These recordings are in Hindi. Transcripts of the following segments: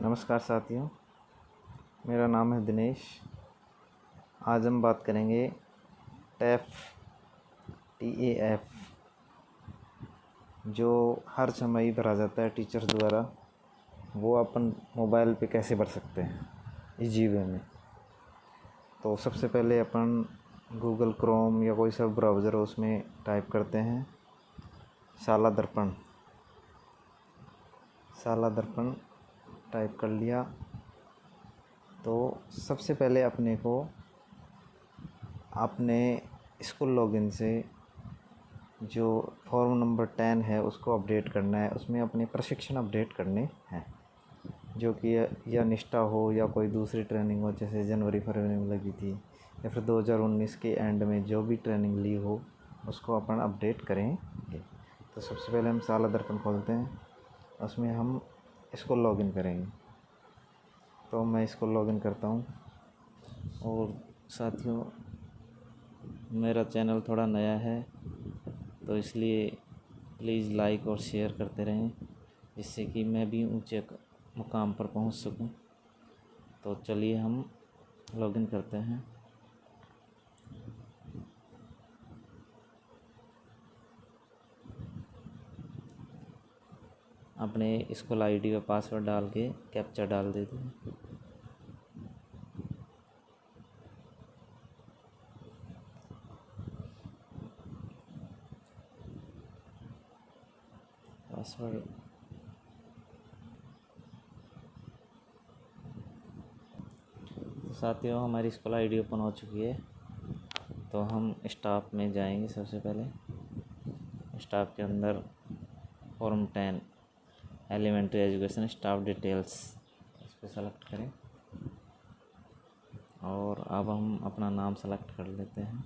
नमस्कार साथियों, मेरा नाम है दिनेश। आज हम बात करेंगे TAF जो हर छमाही भरा जाता है टीचर द्वारा। वो अपन मोबाइल पे कैसे भर सकते हैं इजी वे में। तो सबसे पहले अपन गूगल क्रोम या कोई सा ब्राउज़र हो उसमें टाइप करते हैं शाला दर्पण टाइप कर लिया। तो सबसे पहले अपने को अपने स्कूल लॉगिन से जो फॉर्म नंबर 10 है उसको अपडेट करना है। उसमें अपने प्रशिक्षण अपडेट करने हैं, जो कि या निष्ठा हो या कोई दूसरी ट्रेनिंग हो, जैसे जनवरी फरवरी में लगी थी या फिर 2019 के एंड में जो भी ट्रेनिंग ली हो उसको अपन अपडेट करेंगे। तो सबसे पहले हम शाला दर्पण खोलते हैं, उसमें हम इसको लॉगिन करेंगे। तो मैं इसको लॉगिन करता हूँ। और साथियों, मेरा चैनल थोड़ा नया है तो इसलिए प्लीज़ लाइक और शेयर करते रहें, जिससे कि मैं भी ऊंचे मुकाम पर पहुंच सकूं। तो चलिए हम लॉगिन करते हैं। अपने स्कूल आईडी और पासवर्ड डाल के कैप्चा डाल देते हैं। पासवर्ड तो साथियों, हमारी स्कूल आईडी ओपन हो चुकी है। तो हम स्टाफ में जाएंगे। सबसे पहले स्टाफ के अंदर form 10 elementary education staff details इस पर सेलेक्ट करें। और अब हम अपना नाम सेलेक्ट कर लेते हैं।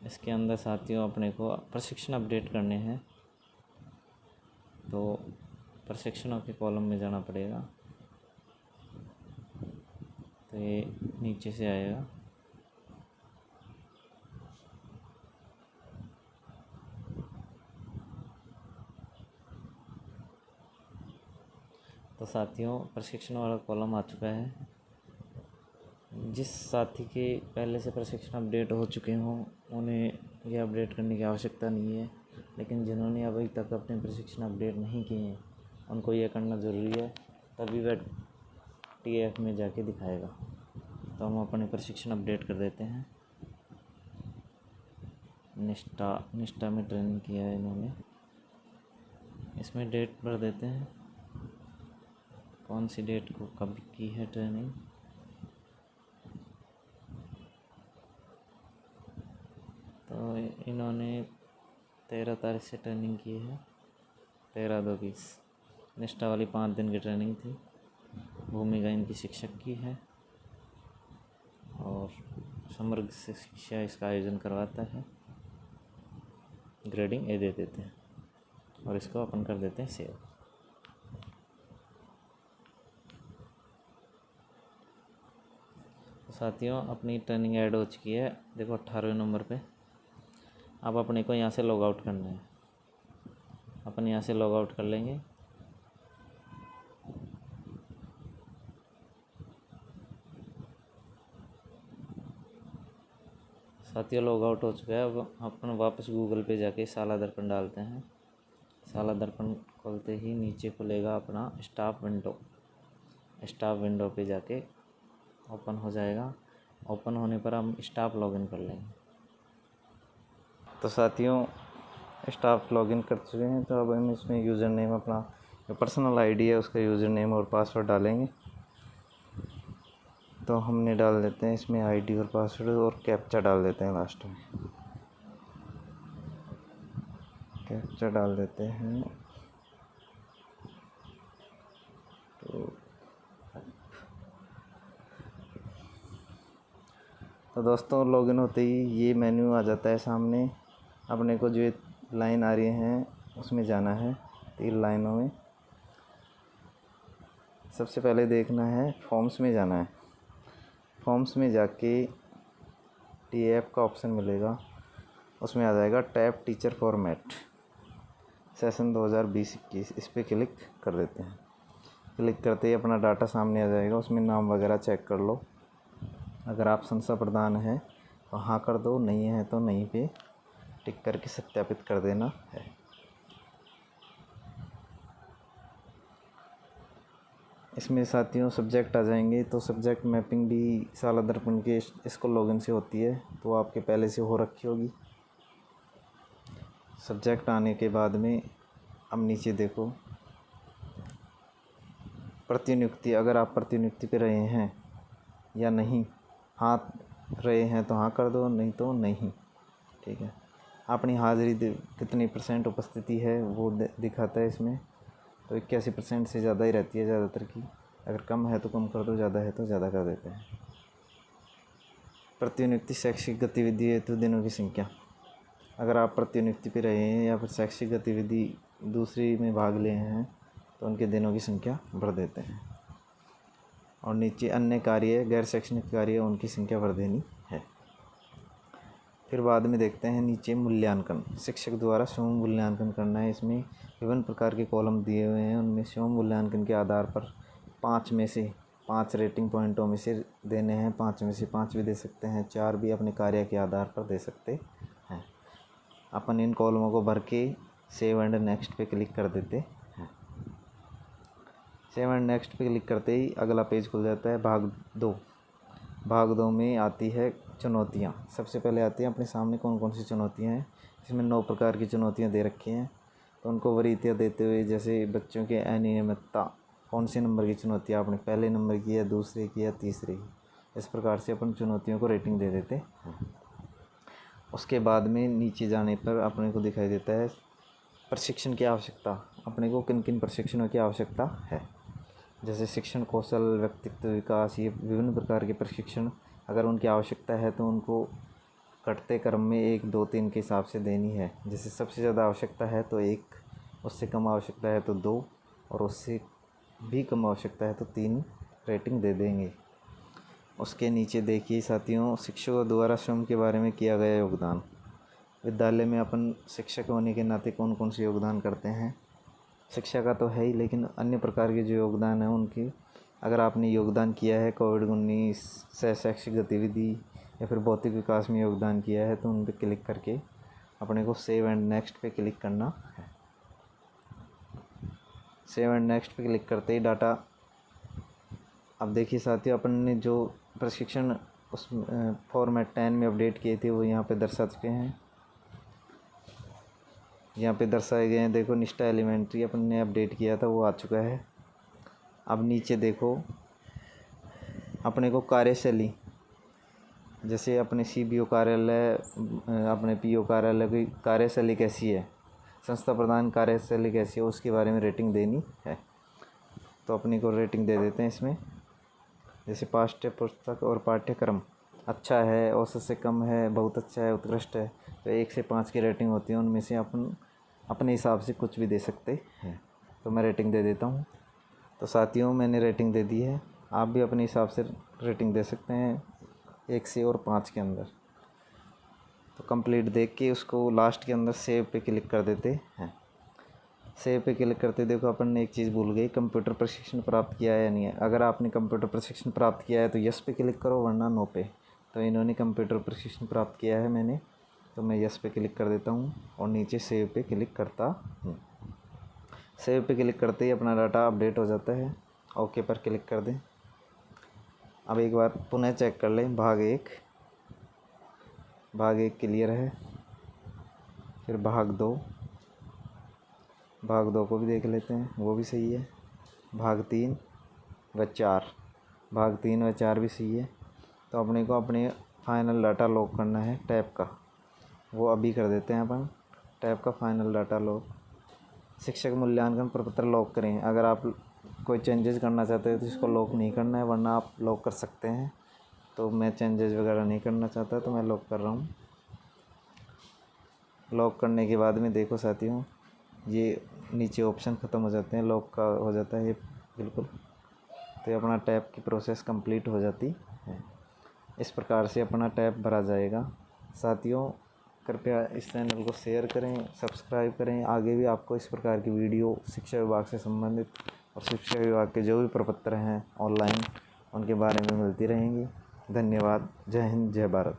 इसके अंदर साथियों अपने को प्रशिक्षण अपडेट करने हैं, तो प्रशिक्षणों के कॉलम में जाना पड़ेगा। तो ये नीचे से आएगा। तो साथियों, प्रशिक्षण वाला कॉलम आ चुका है। जिस साथी के पहले से प्रशिक्षण अपडेट हो चुके हों उन्हें यह अपडेट करने की आवश्यकता नहीं है, लेकिन जिन्होंने अभी तक अपने प्रशिक्षण अपडेट नहीं किए हैं उनको यह करना ज़रूरी है, तभी वह TAF में जाके दिखाएगा। तो हम अपने प्रशिक्षण अपडेट कर देते हैं। निष्ठा में ट्रेनिंग किया है इन्होंने। इसमें डेट भर देते हैं, कौन सी डेट को कब की है ट्रेनिंग। तो इन्होंने 13 तारीख से ट्रेनिंग की है, 13/2/20। निष्ठा वाली 5 दिन की ट्रेनिंग थी। भूमिका इनकी शिक्षक की है और समग्र शिक्षा इसका आयोजन करवाता है। ग्रेडिंग A दे देते हैं और इसको अपन कर देते हैं सेव। तो साथियों, अपनी ट्रेनिंग ऐड हो चुकी है, देखो 18वें नंबर पे। अब अपने को यहाँ से लॉग आउट करना है। अपन यहाँ से लॉग आउट कर लेंगे। साथियों, लॉग आउट हो चुका है। अब अपन वापस गूगल पे जाके शाला दर्पण डालते हैं। शाला दर्पण खोलते ही नीचे खुलेगा अपना स्टाफ विंडो पे जाके ओपन हो जाएगा। ओपन होने पर हम स्टाफ लॉगिन कर लेंगे। तो साथियों, स्टाफ लॉगिन कर चुके हैं। तो अब हम इसमें यूज़र नेम, अपना जो पर्सनल आईडी है उसका यूज़र नेम और पासवर्ड डालेंगे। तो हमने डाल देते हैं इसमें आईडी और पासवर्ड, और कैप्चा डाल देते हैं लास्ट में। कैप्चा डाल देते हैं। तो दोस्तों, लॉगिन होते ही ये मेन्यू आ जाता है सामने। अपने को जो लाइन आ रही हैं उसमें जाना है, 3 लाइनों में। सबसे पहले देखना है फॉर्म्स में जाना है। फॉर्म्स में जाके TAF का ऑप्शन मिलेगा, उसमें आ जाएगा टैब टीचर फॉर्मेट। सेशन 2020-21 इस पर क्लिक कर देते हैं। क्लिक करते ही अपना डाटा सामने आ जाएगा, उसमें नाम वगैरह चेक कर लो। अगर आप संस्था प्रधान है तो हाँ कर दो, नहीं है तो नहीं पे टिक करके सत्यापित कर देना है। इसमें साथियों सब्जेक्ट आ जाएंगे, तो सब्जेक्ट मैपिंग भी साला दर्पण के इसको लॉगिन से होती है, तो आपके पहले से हो रखी होगी। सब्जेक्ट आने के बाद में अब नीचे देखो प्रतिनियुक्ति, अगर आप प्रतिनियुक्ति पे रहे हैं या नहीं, हाँ रहे हैं तो हाँ कर दो, नहीं तो नहीं। ठीक है, अपनी हाज़िरी कितनी % उपस्थिति है वो दिखाता है इसमें, तो 81% से ज़्यादा ही रहती है ज़्यादातर की। अगर कम है तो कम कर दो, ज़्यादा है तो ज़्यादा कर देते हैं। प्रतिनियुक्ति शैक्षिक गतिविधि हेतु दिनों की संख्या, अगर आप प्रतिनियुक्ति पे रहे हैं या फिर शैक्षिक गतिविधि दूसरी में भाग लिए हैं तो उनके दिनों की संख्या भर देते हैं। और नीचे अन्य कार्य, गैर शैक्षणिक कार्य, उनकी संख्या भर देनी है। फिर बाद में देखते हैं नीचे मूल्यांकन, शिक्षक द्वारा स्वयं मूल्यांकन करना है। इसमें विभिन्न प्रकार के कॉलम दिए हुए हैं, उनमें स्वयं मूल्यांकन के आधार पर 5 में से 5 रेटिंग पॉइंटों में से देने हैं। 5 में से 5 भी दे सकते हैं, 4 भी अपने कार्य के आधार पर दे सकते हैं। अपन इन कॉलमों को भर के सेव एंड नेक्स्ट पे क्लिक कर देते हैं। सेव एंड नेक्स्ट पे क्लिक करते ही अगला पेज खुल जाता है। भाग 2, भाग 2 में आती है चुनौतियाँ। सबसे पहले आती हैं अपने सामने कौन कौन सी चुनौतियाँ हैं। इसमें 9 प्रकार की चुनौतियाँ दे रखी हैं, तो उनको वरीयता देते हुए, जैसे बच्चों के अनियमितता, कौन से नंबर की चुनौती आपने पहले नंबर की या दूसरे की या तीसरे की, इस प्रकार से अपन चुनौतियों को रेटिंग दे देते हैं। उसके बाद में नीचे जाने पर अपने को दिखाई देता है प्रशिक्षण की आवश्यकता, अपने को किन किन प्रशिक्षणों की आवश्यकता है। जैसे शिक्षण कौशल, व्यक्तित्व विकास, ये विभिन्न प्रकार के प्रशिक्षण अगर उनकी आवश्यकता है तो उनको घटते क्रम में 1, 2, 3 के हिसाब से देनी है। जैसे सबसे ज़्यादा आवश्यकता है तो 1, उससे कम आवश्यकता है तो 2, और उससे भी कम आवश्यकता है तो 3 रेटिंग दे देंगे। उसके नीचे देखिए साथियों, शिक्षकों द्वारा स्वयं के बारे में किया गया योगदान। विद्यालय में अपन शिक्षक होने के नाते कौन कौन से योगदान करते हैं, शिक्षा का तो है ही, लेकिन अन्य प्रकार के जो योगदान है उनकी, अगर आपने योगदान किया है कोविड-19 से शैक्षिक गतिविधि या फिर भौतिक विकास में योगदान किया है, तो उन पर क्लिक करके अपने को सेव एंड नेक्स्ट पे क्लिक करना है। सेव एंड नेक्स्ट पे क्लिक करते ही डाटा, अब देखिए साथियों, अपन ने जो प्रशिक्षण उस फॉर्मेट 10 में अपडेट किए थे वो यहाँ पे दर्शा चुके हैं। यहाँ पे दर्शाए गए हैं। देखो निष्ठा एलिमेंट्री अपन ने अपडेट किया था, वो आ चुका है। अब नीचे देखो अपने को कार्यशैली, जैसे अपने CBO कार्यालय, अपने PO कार्यालय की कार्यशैली कैसी है, संस्था प्रधान कार्यशैली कैसी है, उसके बारे में रेटिंग देनी है। तो अपनी को रेटिंग दे देते हैं इसमें। जैसे पाठ्य पुस्तक और पाठ्यक्रम अच्छा है, औसत से कम है, बहुत अच्छा है, उत्कृष्ट है, तो 1 से 5 की रेटिंग होती है। उनमें से अपन अपने हिसाब से कुछ भी दे सकते हैं। तो मैं रेटिंग दे देता हूँ। तो साथियों मैंने रेटिंग दे दी है, आप भी अपने हिसाब से रेटिंग दे सकते हैं 1 से और 5 के अंदर। तो कंप्लीट देख के उसको लास्ट के अंदर सेव पे क्लिक कर देते हैं। सेव पे क्लिक करते देखो अपन ने एक चीज़ भूल गई, कंप्यूटर प्रशिक्षण प्राप्त किया है या नहीं है। अगर आपने कंप्यूटर प्रशिक्षण प्राप्त किया है तो यस पे क्लिक करो, वरना नो पे। तो इन्होंने कंप्यूटर प्रशिक्षण प्राप्त किया है मैंने, तो मैं यस पे क्लिक कर देता हूँ और नीचे सेव पे क्लिक करता हूँ। सेव पे क्लिक करते ही अपना डाटा अपडेट हो जाता है। ओके पर क्लिक कर दें। अब एक बार पुनः चेक कर लें। भाग 1 क्लियर है। फिर भाग 2 को भी देख लेते हैं, वो भी सही है। भाग 3 व 4 भी सही है। तो अपने को अपने फाइनल डाटा लॉक करना है टैब का, वो अभी कर देते हैं अपन। टैब का फाइनल डाटा लॉक, शिक्षक मूल्यांकन प्रपत्र लॉक करें। अगर आप कोई चेंजेस करना चाहते हो तो इसको लॉक नहीं करना है, वरना आप लॉक कर सकते हैं। तो मैं चेंजेस वगैरह नहीं करना चाहता, तो मैं लॉक कर रहा हूँ। लॉक करने के बाद में देखो साथियों, ये नीचे ऑप्शन ख़त्म हो जाते हैं, लॉक का हो जाता है ये बिल्कुल। तो ये अपना टैब की प्रोसेस कंप्लीट हो जाती है। इस प्रकार से अपना टैब भरा जाएगा। साथियों कृपया इस चैनल को शेयर करें, सब्सक्राइब करें। आगे भी आपको इस प्रकार की वीडियो शिक्षा विभाग से संबंधित और शिक्षा विभाग के जो भी प्रपत्र हैं ऑनलाइन, उनके बारे में मिलती रहेंगी। धन्यवाद। जय हिंद, जय भारत।